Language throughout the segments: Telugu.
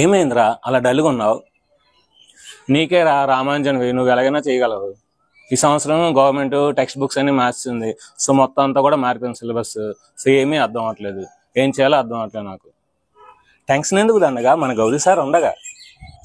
ఏమైందిరా అలా డల్గా ఉన్నావు? నీకే రామాంజన్వి, నువ్వు ఎలాగైనా చేయగలవు. ఈ సంవత్సరం గవర్నమెంట్ టెక్స్ట్ బుక్స్ అన్ని మార్చింది. సో మొత్తం అంతా కూడా మారిపోయింది సిలబస్. సో ఏమీ అర్థం అవ్వట్లేదు, ఏం చేయాలో అర్థం అవ్వట్లేదు నాకు. టెన్షన్ ఎందుకు దండగా, మన గౌరీ సార్ ఉండగా.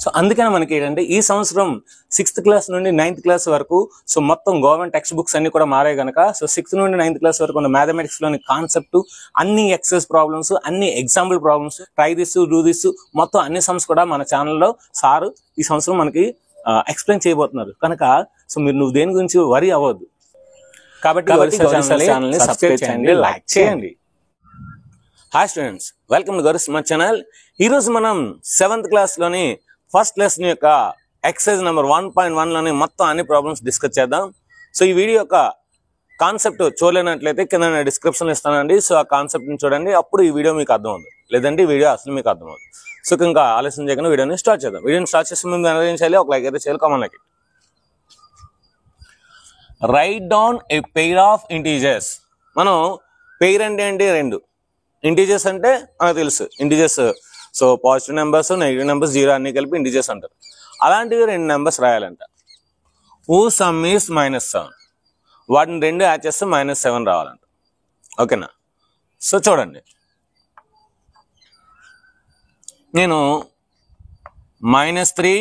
సో అందుకని మనకి ఏంటంటే ఈ సంవత్సరం 6th క్లాస్ నుండి 9th క్లాస్ వరకు సో మొత్తం గవర్నమెంట్ టెక్స్ట్ బుక్స్ అన్ని కూడా మారాయి కనుక సో 6th నుండి 9th క్లాస్ వరకు ఉన్న మ్యాథమెటిక్స్ లోని కాన్సెప్ట్, అన్ని ఎక్సైజ్ ప్రాబ్లమ్స్, అన్ని example problems, try this do this, మొత్తం అన్ని సమ్స్ కూడా మన ఛానల్లో సార్ ఈ సంవత్సరం మనకి ఎక్స్ప్లెయిన్ చేయబోతున్నారు కనుక సో నువ్వు దేని గురించి వరి అవ్వద్దు. కాబట్టి ఛానల్ని సబ్స్క్రైబ్ చేయండి, లైక్ చేయండి. Hi students, welcome to Gauri smart channel. ఈరోజు మనం 7th క్లాస్లోని ఫస్ట్ లెసన్ యొక్క ఎక్సైజ్ నెంబర్ 1.1 లోని మొత్తం అన్ని ప్రాబ్లమ్స్ డిస్కస్ చేద్దాం. సో ఈ వీడియో యొక్క కాన్సెప్ట్ చూడలేనట్లయితే కింద నేను డిస్క్రిప్షన్ ఇస్తానండి. సో ఆ కాన్సెప్ట్ని చూడండి, అప్పుడు ఈ వీడియో మీకు అర్థమవుతుంది. లేదంటే ఈ వీడియో అసలు మీకు అర్థమవుతుంది. సో ఇంకా ఆలస్యం చేయకుండా వీడియోని స్టార్ట్ చేద్దాం. వీడియోని స్టార్ట్ చేసే ముందు ఏం చేయాలి, ఒక లైక్ అయితే చేయాలి, common like. Right down A pair of integers. మనం పెయిర్ అంటే ఏంటి, రెండు. ఇంటీజర్స్ అంటే మనకు తెలుసు, integers so positive numbers, negative numbers, zero అన్ని కలిపి ఇంటీజర్స్ అంటారు. అలాంటివి రెండు నెంబర్స్ రాయాలంట. హూ సమ్ ఈస్ -7, వాటిని రెండు యాడ్ చేస్తే -7 రావాలంట. ఓకేనా? సో చూడండి, నేను -3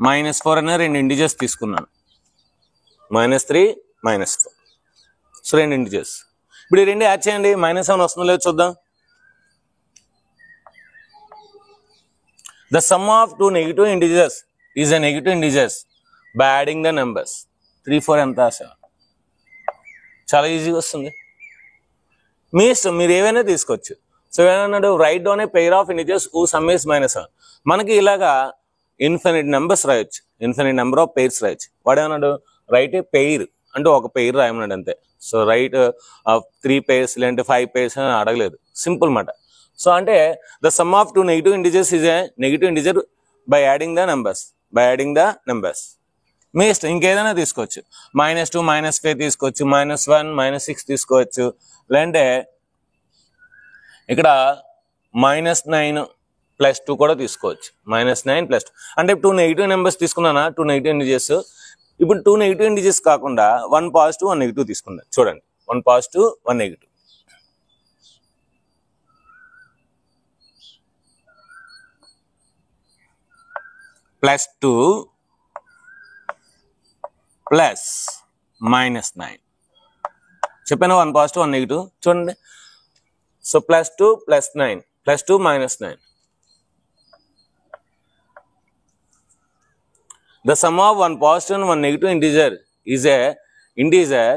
-4 అనే రెండు ఇంటీజర్స్ తీసుకున్నాను. -3 -4 సో రెండు ఇంటీజర్స్. ఇప్పుడు ఈ రెండు యాడ్ చేయండి, -7 వస్తుందో లేదో చూద్దాం. The sum of two negative integers is a negative integers by adding the numbers. 3, 4 ఎంత 7. చాలా ఈజీగా వస్తుంది. మీ ఇష్టం, మీరు ఏవైనా తీసుకోవచ్చు. సో ఏమన్నాడు, right down A pair of integers who sum is -7. మనకి ఇలాగా ఇన్ఫినిట్ నెంబర్స్ రాయొచ్చు, ఇన్ఫినిట్ నెంబర్ ఆఫ్ పెయిర్స్ రాయొచ్చు. వాడు ఏమన్నాడు, రైట్ ఏ పెయిర్ అంటే ఒక పెయిర్ రాయమన్నాడు అంతే. సో రైట్ 3 pairs లేదంటే 5 pairs అని అడగలేదు, సింపుల్ మాట. సో అంటే the sum of two negative integers is a negative integer by adding the numbers. మీ ఇష్టం, ఇంకేదైనా తీసుకోవచ్చు. -2 -5 తీసుకోవచ్చు, -1 -6 తీసుకోవచ్చు, లేదంటే ఇక్కడ -9 +2 కూడా తీసుకోవచ్చు. -9 +2 అంటే 2 నెగిటివ్ నెంబర్స్ తీసుకున్నానా, 2 నెగిటివ్ ఇంటిజర్స్. ఇప్పుడు 2 నెగిటివ్ ఇంటిజర్స్ కాకుండా 1 పాజిటివ్ 1 నెగిటివ్ తీసుకున్నా. చూడండి, 1 పాజిటివ్ 1 నెగిటివ్. +2 ప్లస్ -9 చెప్పాను, 1 పాజిటివ్ 1 నెగిటివ్. చూడండి, so +2 + 9 +2 -9. The sum of one positive and one negative integer is a integer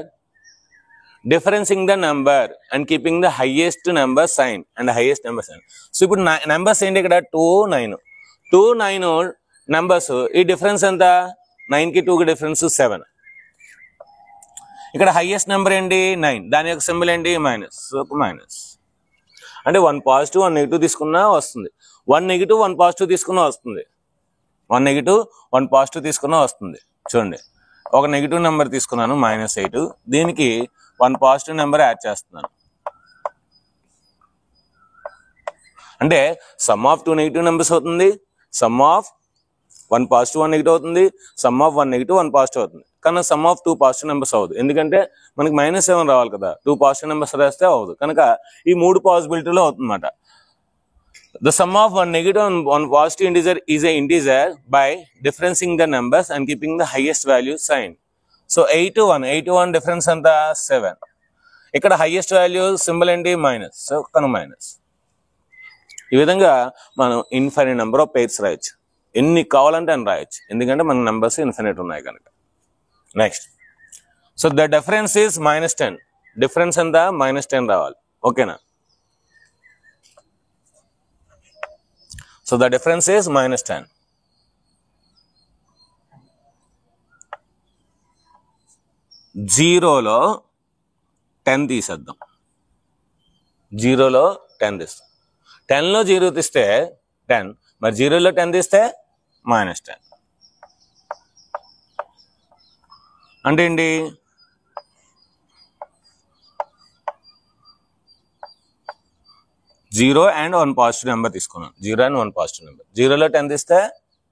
differencing the number and keeping the highest number sign and the highest number sign. So ఇప్పుడు నెంబర్స్ ఏంటి, ఇక్కడ 2 9 నెంబర్స్. ఈ డిఫరెన్స్ ఎంత, 9కి 2కి డిఫరెన్స్ 7. ఇక్కడ హైయెస్ట్ నెంబర్ ఏంటి, 9, దాని యొక్క సింబల్ ఏంటి, మైనస్. మైనస్ అంటే 1 పాజిటివ్ 1 నెగిటివ్ తీసుకున్నా వస్తుంది, 1 నెగిటివ్ 1 పాజిటివ్ తీసుకున్నా వస్తుంది, 1 నెగిటివ్ 1 పాజిటివ్ తీసుకున్నా వస్తుంది. చూడండి, ఒక నెగిటివ్ నెంబర్ తీసుకున్నాను -8, దీనికి 1 పాజిటివ్ నెంబర్ యాడ్ చేస్తున్నాను. అంటే సమ్ ఆఫ్ 2 నెగిటివ్ నెంబర్స్ అవుతుంది, సమ్ ఆఫ్ 1 పాజిటివ్ 1 నెగిటివ్ అవుతుంది, సమ్ ఆఫ్ 1 నెగిటివ్ 1 పాజిటివ్ అవుతుంది. కానీ సమ్ ఆఫ్ 2 పాజిటివ్ నెంబర్స్ అవ్వదు, ఎందుకంటే మనకి -7 రావాలి కదా, 2 పాజిటివ్ నెంబర్స్ రాస్తే అవ్వదు. కనుక ఈ 3 పాసిబిలిటీలో అవుతుందన్నమాట. The sum of one negative and one positive integer is a integer by differencing the numbers and keeping the highest value sign. So 8 to 1 difference anta 7. ఇక్కడ highest value సింబల్ ఏంటి, మైనస్. సో కనుక మైనస్. ఈ విధంగా మనం ఇన్ఫైనైట్ నెంబర్ ఆఫ్ పెయిర్స్ రాయొచ్చు, ఎన్ని కావాలంటే అని రాయొచ్చు, ఎందుకంటే మన నెంబర్స్ ఇన్ఫినిట్ ఉన్నాయి కనుక. Next, so the difference is -10. Difference ఎంత, -10 రావాలి. ఓకేనా? So the difference is -10. జీరోలో 10 తీసేద్దాం, జీరోలో 10 తీస్తాం. 10లో 0 తీస్తే 10, మరి 0లో 10 తీస్తే -10. అంటే ఏంటి, 0 0 and 1 పాజిటివ్ నెంబర్ తీసుకున్నాను. 0 and 1 పాజిటివ్ నెంబర్. 0లో 10 తీస్తే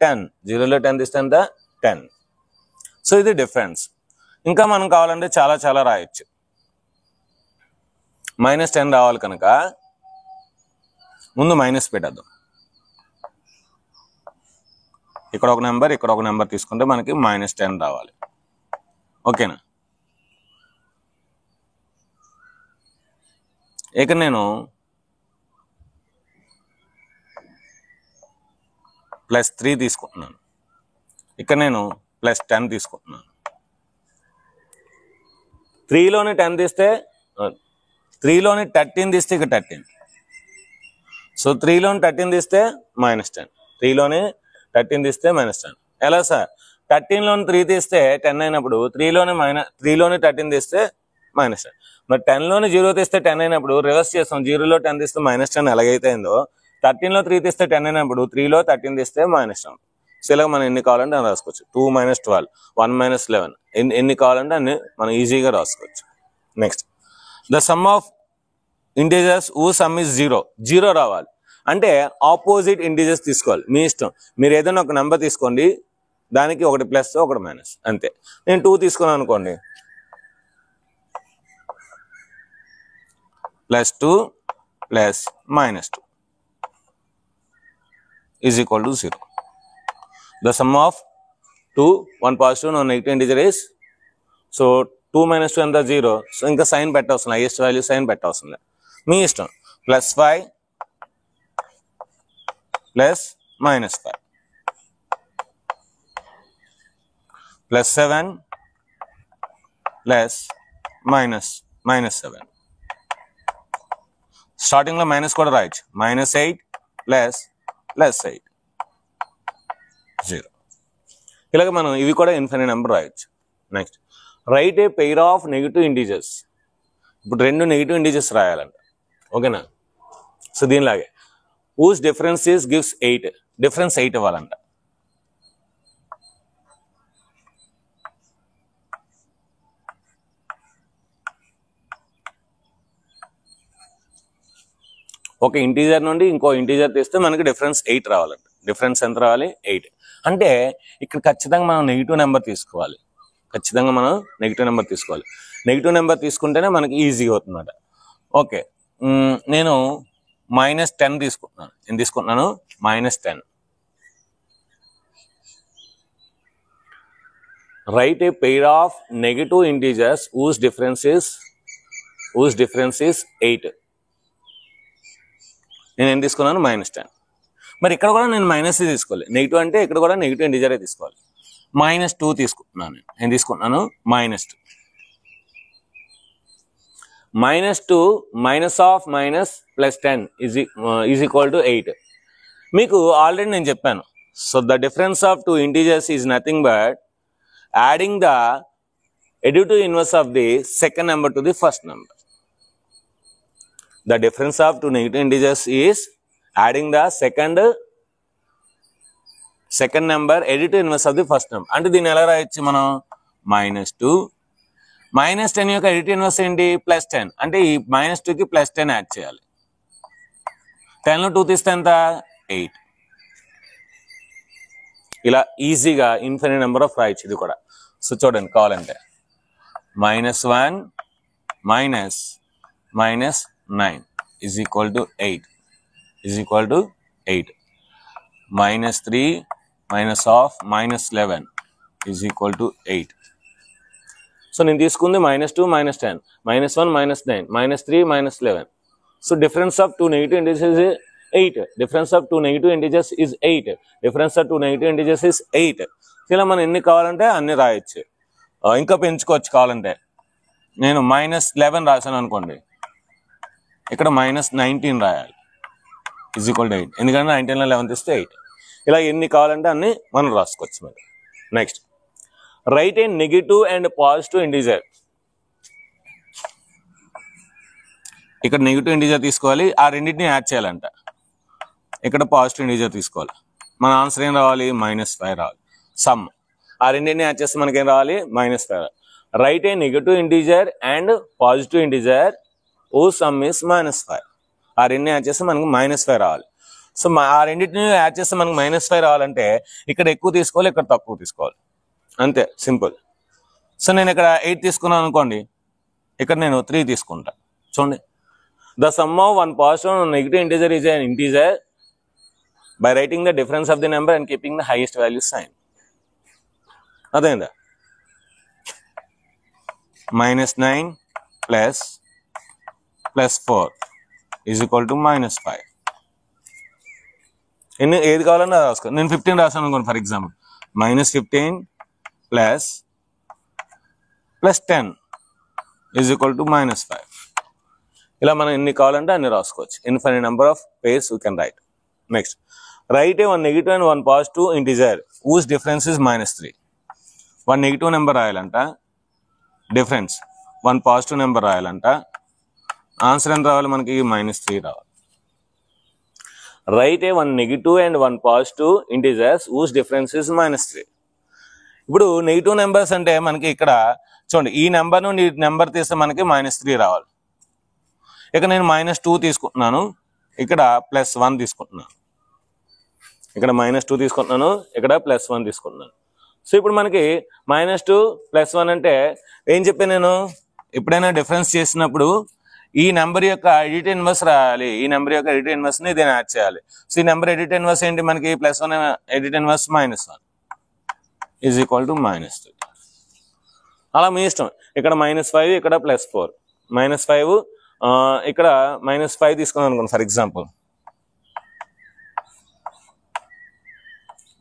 10, 0లో 10 తీస్తే ఎంత 10. సో ఇది డిఫరెన్స్. ఇంకా మనం కావాలంటే చాలా చాలా రాయొచ్చు. -10 రావాలి కనుక ముందు మైనస్ పెట్టేద్దాం. ఇక్కడ ఒక నెంబర్, ఇక్కడ ఒక నెంబర్ తీసుకుంటే మనకి -10 రావాలి. ఓకేనా? ఇక నేను +3 తీసుకుంటున్నాను. ఇక్కడ నేను +10 తీసుకుంటున్నాను. 3లోని 10 తీస్తే 3లోని 13 తీస్తే ఇక్కడ 13. సో 3లోని 13 తీస్తే -10. 3లోని 13 తీస్తే -10. ఎలా సార్? 13లోని 3 తీస్తే 10 అయినప్పుడు 3లోని 13 తీస్తే -10. మరి 10లోని 0 తీస్తే 10 అయినప్పుడు రివర్స్ చేస్తాం. 0లో 10 తీస్తే -10 ఎలాగైతే అయిందో 13లో 3 తీస్తే 10 అయినప్పుడు 3లో 13 తీస్తే -10. సో ఇలా మనం ఎన్ని కావాలంటే అని రాసుకోవచ్చు. 2 - 12, 1 - 11 ఎన్ని కావాలంటే అన్ని మనం ఈజీగా రాసుకోవచ్చు. Next, the sum of integers who some is 0 రావాలి అంటే ఆపోజిట్ ఇంటీజర్స్ తీసుకోవాలి. మీ ఇష్టం. మీరు ఏదైనా ఒక నెంబర్ తీసుకోండి, దానికి ఒకటి ప్లస్ ఒకటి మైనస్ అంతే. నేను 2 తీసుకున్నాను అనుకోండి, +2 + -2 is equal to 0. The sum of 2, 1 positive, 1 negative integer is, so 2 - 2 ఎంత 0. సో ఇంకా సైన్ పెట్టవలసిన, హైయెస్ట్ వాల్యూ సైన్ పెట్టవలసిన మీ ఇష్టం. +5 + -5 +7 + -7. స్టార్టింగ్ లో మైనస్ కూడా రాయొచ్చు. -8 + +8 0. ఇలాగ మనం ఇవి కూడా ఇన్ఫినిట్ నెంబర్ రాయొచ్చు. Next, right a pair of negative integers. ఇప్పుడు 2 నెగిటివ్ ఇంటీజర్స్ రాయాలంట. ఓకేనా? సో దీనిలాగే whose difference is gives 8. Difference 8 ఇవ్వాలంట. ఒక ఇంటీజర్ నుండి ఇంకో ఇంటీజర్ తీస్తే మనకి డిఫరెన్స్ 8 రావాలంట. డిఫరెన్స్ ఎంత రావాలి? 8. అంటే ఇక్కడ ఖచ్చితంగా మనం నెగిటివ్ నెంబర్ తీసుకోవాలి. నెగిటివ్ నెంబర్ తీసుకుంటేనే మనకి ఈజీగా అవుతుందన్నమాట. ఓకే, నేను -10 తీసుకుంటున్నాను. ఏం తీసుకుంటున్నాను? -10. Right a pair of negative integers whose difference is 8. నేను ఏం తీసుకున్నాను? -10. మరి ఇక్కడ కూడా నేను మైనస్ తీసుకోవాలి. నెగిటివ్ అంటే ఇక్కడ కూడా నెగిటివ్ ఇంటీజరే తీసుకోవాలి. -2 తీసుకుంటున్నాను. నేను తీసుకుంటున్నాను -2. -2 -(-10) is equal to 8. మీకు ఆల్రెడీ నేను చెప్పాను. So the difference of 2 integers is nothing but adding the additive inverse of the second number to the first number. The difference of 2 negative integers is adding the second number additive inverse of the first number. అంటే దీన్ని ఎలా రాయొచ్చు మనం? -2 -10 యొక్క additive inverse ఏంటి? +10. అంటే ఈ -2కి +10 యాడ్ చేయాలి. 10లో 2 తీస్తే ఎంత? 8. ఇలా ఈజీగా ఇన్ఫినిట్ నెంబర్ ఆఫ్ రాయొచ్చు ఇది కూడా. సో చూడండి, కావాలంటే -1 -9 is equal to 8 -3 -(-11) is equal to 8. So నేను తీసుకుంది -2 -10 -1 -9 -3 -11. So difference of 2 negative integers is 8. Difference of 2 negative integers is 8. Difference of 2 negative integers is 8. ఇలా మనం ఎన్ని కావాలంటే అన్ని రాయొచ్చు. ఇంకా పెంచుకోవచ్చు కావాలంటే. నేను -11 రాశాను అనుకోండి, ఇక్కడ -19 రాయాలి is equal to 8. ఎందుకంటే 19లో 11 తీస్తే 8. ఇలా ఎన్ని కావాలంటే అన్ని మనం రాసుకోవచ్చు. మరి next, right A negative and positive integer. ఇక్కడ నెగిటివ్ ఇంటీజర్ తీసుకోవాలి, ఆ రెండింటిని యాడ్ చేయాలంట. ఇక్కడ పాజిటివ్ ఇంటీజర్ తీసుకోవాలి. మన ఆన్సర్ ఏం రావాలి? -5 రావాలి. సమ్ ఆ రెండింటిని యాడ్ చేస్తే మనకేం రావాలి? -5. Right A negative integer and positive integer whose sum is -5. ఆ రెండు యాడ్ చేస్తే మనకి -5 రావాలి. సో ఆ రెండింటిని యాడ్ చేస్తే మనకి -5 రావాలంటే ఇక్కడ ఎక్కువ తీసుకోవాలి, ఇక్కడ తక్కువ తీసుకోవాలి, అంతే సింపుల్. సో నేను ఇక్కడ 8 తీసుకున్నాను అనుకోండి, ఇక్కడ నేను 3 తీసుకుంటా. చూడండి, the sum of one positive and negative integer is an integer by writing the difference of the number and keeping the highest value sign. అదేందా -9 plus 4 is equal to -5. ఏది కావాలన్నా రాసుకో. నేను 15 రాసాను అనుకోండి for example, -15 plus 10 is equal to -5. ఇలా మనం ఎన్ని కావాలంటే అన్ని రాసుకోవచ్చు. Infinite number of pairs you can write. Next, right a one negative and one positive integer whose difference is -3. One negative number రాయాలంట, డిఫరెన్స్ వన్ పాజిటివ్ నెంబర్ రాయాలంట. ఆన్సర్ ఎంత రావాలి మనకి? -3 రావాలి. Right a one negative and one positive integers whose difference is -3. ఇప్పుడు నెగిటివ్ నెంబర్స్ అంటే మనకి ఇక్కడ చూడండి, ఈ నెంబర్ నుండి ఈ నెంబర్ తీస్తే మనకి -3 రావాలి. ఇక నేను -2 తీసుకుంటున్నాను, ఇక్కడ +1 తీసుకుంటున్నాను. ఇక్కడ -2 తీసుకుంటున్నాను, ఇక్కడ +1 తీసుకుంటున్నాను. సో ఇప్పుడు మనకి -2 +1 అంటే ఏం చెప్పాను నేను? ఎప్పుడైనా డిఫరెన్స్ చేసినప్పుడు ఈ నెంబర్ యొక్క ఎడిట్ ఇన్వర్స్ రాయాలి. ఈ నెంబర్ యొక్క ఎడిట్ ఇన్వర్స్ ని దీన్ని యాడ్ చేయాలి. సో ఈ నెంబర్ ఎడిట్ ఇన్వర్స్ ఏంటి మనకి? +1 edit inverse -1 is equal to -3. అలా మీ ఇష్టం. ఇక్కడ -5, ఇక్కడ +4, -5 ఇక్కడ -5 తీసుకున్నాను అనుకోండి ఫర్ ఎగ్జాంపుల్,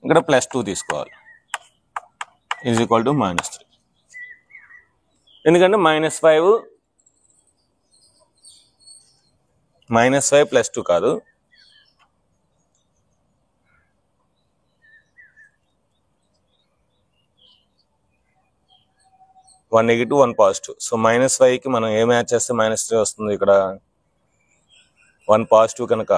ఇక్కడ +2 తీసుకోవాలి, ఈజ్ ఈక్వల్ టు -3. ఎందుకంటే -5 +2 కాదు, one negative one positive. So -5కి మనం ఏం యాడ్ చేస్తే -3 వస్తుంది? ఇక్కడ 1 పాజిటివ్ కనుక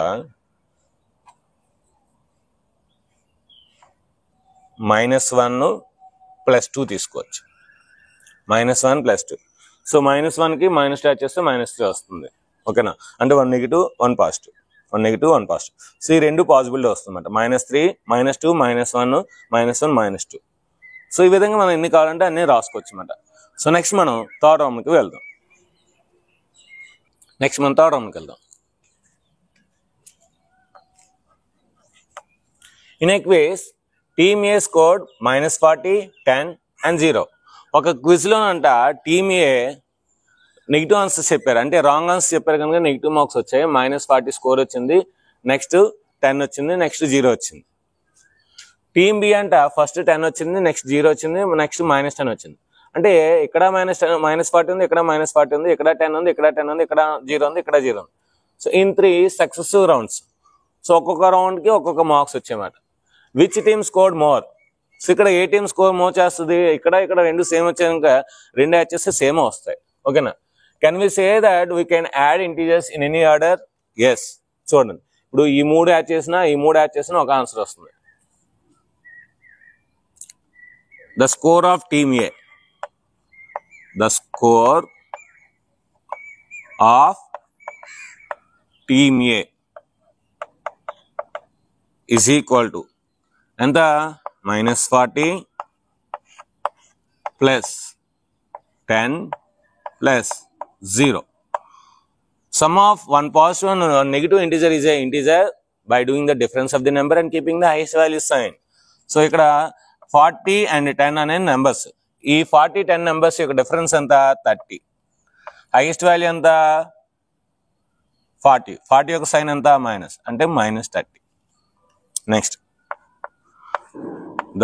-1 +2 తీసుకోవచ్చు. -1 +2. సో -1కి -2 యాడ్ చేస్తే -3 వస్తుంది. ఓకేనా? అంటే 1 negative 1 positive, 1 negative 1 positive. So ఈ రెండు పాసిబిలిటీ వస్తుందన్నమాట. -3 -2 -1 -1 -2. సో ఈ విధంగా మనం ఎన్ని కావాలంటే అన్ని రాసుకోవచ్చు అన్నమాట. సో నెక్స్ట్ మనం థర్డ్ రౌండ్కి వెళ్దాం. In a quiz team A scored -40, 10 and 0. ఒక క్విజ్లోనంట టీమ్ ఏ నెగిటివ్ ఆన్సర్స్ చెప్పారు, అంటే రాంగ్ ఆన్సర్స్ చెప్పారు కనుక నెగిటివ్ మార్క్స్ వచ్చాయి. -40 స్కోర్ వచ్చింది, నెక్స్ట్ 10 వచ్చింది, నెక్స్ట్ 0 వచ్చింది. టీమ్ బి అంట ఫస్ట్ 10 వచ్చింది, నెక్స్ట్ 0 వచ్చింది, నెక్స్ట్ -10 వచ్చింది. అంటే ఇక్కడ -40 ఉంది, ఇక్కడ -40 ఉంది, ఇక్కడ 10 ఉంది, ఇక్కడ 10 ఉంది, ఇక్కడ 0 ఉంది, ఇక్కడ 0 ఉంది. So in 3 successive rounds. So ఒక్కొక్క రౌండ్కి ఒక్కొక్క మార్క్స్ వచ్చాయన్నమాట. Which team scored more? So ఇక్కడ ఏ టీమ్ స్కోర్ మోర్ చేస్తుంది? ఇక్కడ రెండు సేమ్ వచ్చాయి కనుక రెండు యాడ్ చేస్తే సేమ్ వస్తాయి. ఓకేనా? Can we say that we can add integers in any order? Yes. చూడండి, ఇప్పుడు ఈ 3 యాడ్ చేసినా ఒక ఆన్సర్ వస్తుంది. The score of team A, the score of team A is equal to ఎంత? -40 plus 10 plus 0. Sum of one positive and one negative integer is a integer by doing the difference of the number and keeping the highest value sign. So ఇక్కడ 40 and 10 అనే నెంబర్స్. ఈ 40, 10 నెంబర్స్ యొక్క డిఫరెన్స్ ఎంత? 30. హైయెస్ట్ వాల్యూ ఎంత? 40. 40 యొక్క సైన్ ఎంత? మైనస్, అంటే -30. Next,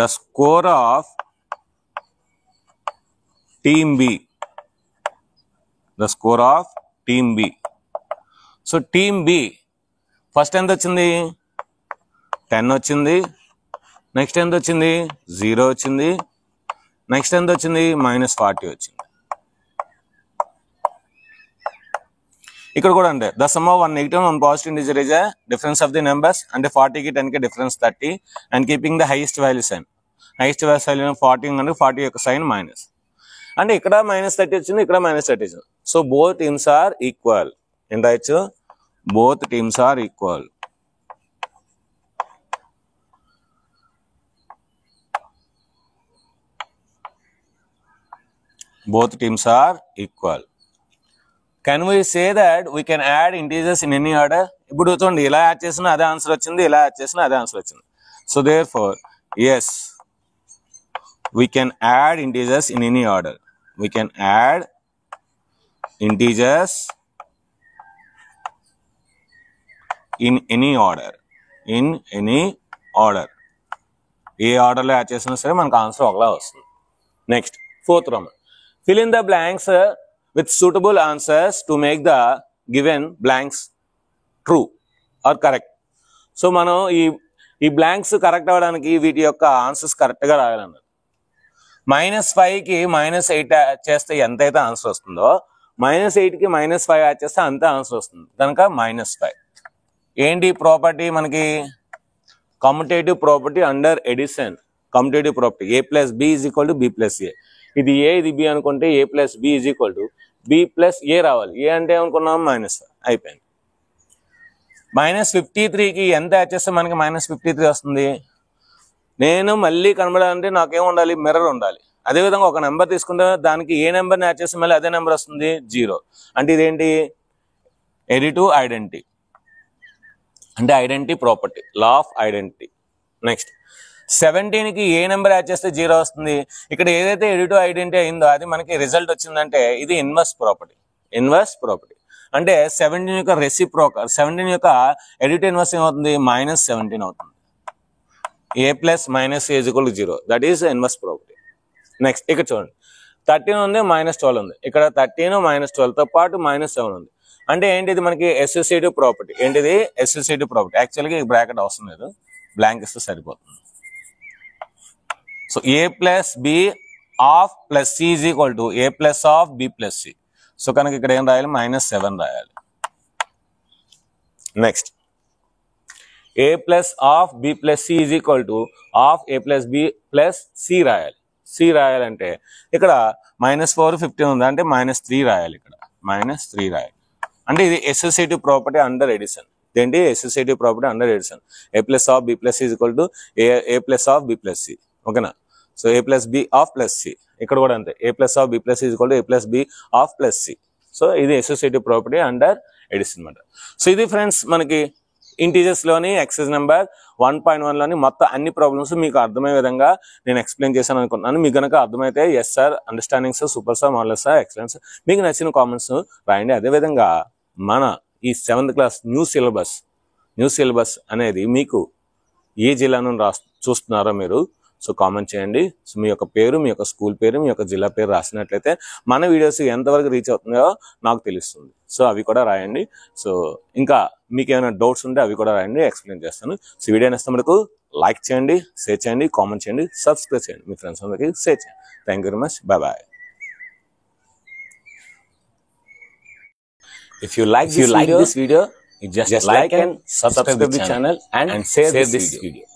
the score of team B. So team B first ఎంత వచ్చింది? 10 వచ్చింది, నెక్స్ట్ ఎంత వచ్చింది? 0 వచ్చింది, నెక్స్ట్ ఎంత వచ్చింది? -40 వచ్చింది. ఇక్కడ కూడా అంటే the sum of one negative one positive integer is difference of the numbers. అంటే 40కి 10కి difference 30 and keeping the highest value sign. Highest value 40 అంటే 40 యొక్క సైన్ మైనస్. అంటే ఇక్కడ -30 వచ్చింది, ఇక్కడ -30 వచ్చింది. So both teams are equal. ఏం రాయొచ్చు? both teams are equal. Both teams are equal. Can we say that we can add integers in any order? ఇప్పుడు చూడండి, ఇలా యాడ్ చేసినా అదే ఆన్సర్ వచ్చింది, ఇలా యాడ్ చేసినా అదే ఆన్సర్ వచ్చింది. So therefore, yes, we can add integers in any order. We can add integers in any order. In any order. ఏ ఆర్డర్లో యాడ్ చేసినా సరే మనకు ఆన్సర్ ఒకలా వస్తుంది. Next 4th Roman. Fill in the blanks with suitable answers to make the given blanks true or correct. So మనం ఈ బ్లాంక్స్ కరెక్ట్ అవ్వడానికి వీటి యొక్క ఆన్సర్స్ కరెక్ట్గా రాయాలన్నారు. -5కి -8 చేస్తే ఎంతైతే ఆన్సర్ వస్తుందో, -8కి -5 యాడ్ చేస్తే అంతే ఆన్సర్ వస్తుంది. కనుక -5. ఏంటి ప్రాపర్టీ మనకి? Commutative property under addition. Commutative property a + b = b + a. ఇది a, ఇది b అనుకుంటే a + b = b + a రావాలి. a అంటే ఏమనుకున్నాం? -5. అయిపోయింది. -53కి ఎంత యాడ్ చేస్తే మనకి -53 వస్తుంది? నేను మళ్ళీ కనబడాలంటే నాకేం ఉండాలి? మిర్రర్ ఉండాలి. అదేవిధంగా ఒక నెంబర్ తీసుకుంటే దానికి ఏ నెంబర్ని యాడ్ చేస్తే మళ్ళీ అదే నెంబర్ వస్తుంది? 0. అంటే ఇదేంటి? ఎడిటివ్ ఐడెంటిటీ, అంటే identity property, law of identity. Next 17కి ఏ నెంబర్ యాడ్ చేస్తే 0 వస్తుంది? ఇక్కడ ఏదైతే ఎడిటివ్ ఐడెంటిటీ అయిందో అది మనకి రిజల్ట్ వచ్చిందంటే ఇది ఇన్వర్స్ ప్రాపర్టీ. ఇన్వర్స్ ప్రాపర్టీ అంటే 17 యొక్క రెసిప్రోకల్, 17 యొక్క ఎడిటివ్ ఇన్వర్స్ ఏమవుతుంది? -17 అవుతుంది. a + -a = 0. That is inverse property. Next ఇక్కడ చూడండి, 13 ఉంది, -12 ఉంది. ఇక్కడ 13 -12తో పాటు -7 ఉంది. అంటే ఏంటిది? మనకి అసోసియేటివ్ ప్రాపర్టీ. ఏంటిది? Associative property. యాక్చువల్గా ఈ బ్రాకెట్ అవసరం లేదు, బ్లాంక్ ఇస్తే సరిపోతుంది. So a + b of + c = a + of b + c. So కనుక ఇక్కడ ఏం రాయాలి? -7 రాయాలి. Next a + of b + c = of a + b + c రాయాలి. c రాయాలంటే ఇక్కడ -4 15 ఉంది, అంటే -3 రాయాలి. ఇక్కడ -3 రాయాలి. అంటే ఇది అసోసియేటివ్ ప్రాపర్టీ అండర్ ఎడిషన్. ఏంటి? Associative property under addition. a + of b + c = a + of b + c. ఓకేనా? So a + b of + c. ఇక్కడ కూడా అంతే, a + of b + c = a + b of + c. So ఇది అసోసియేటివ్ ప్రాపర్టీ అండర్ ఎడిషన్ అన్నమాట. సో ఇది ఫ్రెండ్స్ మనకి ఇంటీజర్స్లోని ఎక్సైజ్ నెంబర్ 1.1లోని మొత్తం అన్ని ప్రాబ్లమ్స్ మీకు అర్థమయ్యే విధంగా నేను ఎక్స్ప్లెయిన్ చేశాను అనుకుంటున్నాను. మీకు కనుక అర్థమైతే yes sir, understanding sir, super sir, marvellous sir, excellent sir, మీకు నచ్చిన కామెంట్స్ రాయండి. అదేవిధంగా మన ఈ 7th క్లాస్ న్యూ సిలబస్ అనేది మీకు ఏ జిల్లాను చూస్తున్నారో మీరు సో కామెంట్ చేయండి. సో మీ యొక్క పేరు, మీ యొక్క స్కూల్ పేరు, మీ యొక్క జిల్లా పేరు రాసినట్లయితే మన వీడియోస్ ఎంతవరకు రీచ్ అవుతుందో నాకు తెలుస్తుంది. సో అవి కూడా రాయండి. సో ఇంకా మీకు ఏమైనా డౌట్స్ ఉంటే అవి కూడా రాయండి, ఎక్స్ప్లెయిన్ చేస్తాను. సో వీడియో నచ్చితే మనకు లైక్ చేయండి, షేర్ చేయండి, కామెంట్ చేయండి, సబ్స్క్రైబ్ చేయండి, మీ ఫ్రెండ్స్ అందరికీ షేర్ చేయండి. Thank you very much. Bye. If you like this video, you just like and subscribe the channel and share this video.